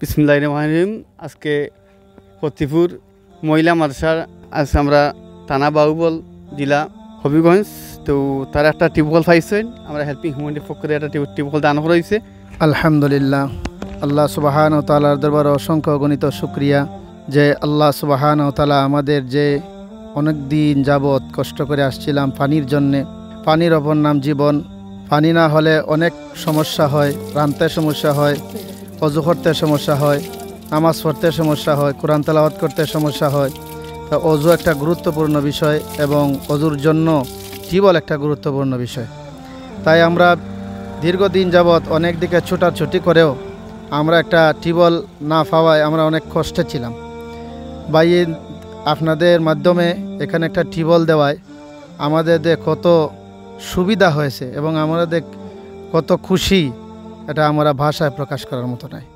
বিসমিল্লাহির রহমানির রহিম। আজকে ফতিপুর মহিলা মাদ্রাসার আজকে আমরা থানা বাহুবল জেলা হবিগঞ্জ। তো তারা একটা টিউবওয়েল পাইছেন, আমরা হেল্পিং হিউম্যানিটির পক্ষ থেকে একটা টিউবওয়েল দান করা হয়েছে। আলহামদুলিল্লাহ, আল্লাহ সুবহানাহু ওয়া তাআলার দরবারে অসংখ্য গণিত শুকরিয়া যে আল্লাহ সুবহানাহু ওয়া তাআলা আমাদের যে অনেক দিন যাবৎ কষ্ট করে আসছিলাম পানির জন্যে। পানির অপর নাম জীবন। পানি না হলে অনেক সমস্যা হয়, রান্নাতে সমস্যা হয়, অজু করতে সমস্যা হয়, নামাজ পড়তে সমস্যা হয়, কোরআন তেলাওয়াত করতে সমস্যা হয়। তো অজু একটা গুরুত্বপূর্ণ বিষয় এবং অজুর জন্য টিউবওয়েল একটা গুরুত্বপূর্ণ বিষয়। তাই আমরা দীর্ঘদিন যাবৎ অনেক দিকে ছুটাছুটি করেও আমরা একটা টিউবওয়েল না পাওয়ায় আমরা অনেক কষ্টে ছিলাম। ভাই, আপনাদের মাধ্যমে এখানে একটা টিউবওয়েল দেওয়ায় আমাদের কত সুবিধা হয়েছে এবং আমাদের কত খুশি, এটা আমরা ভাষায় প্রকাশ করার মতো নয়।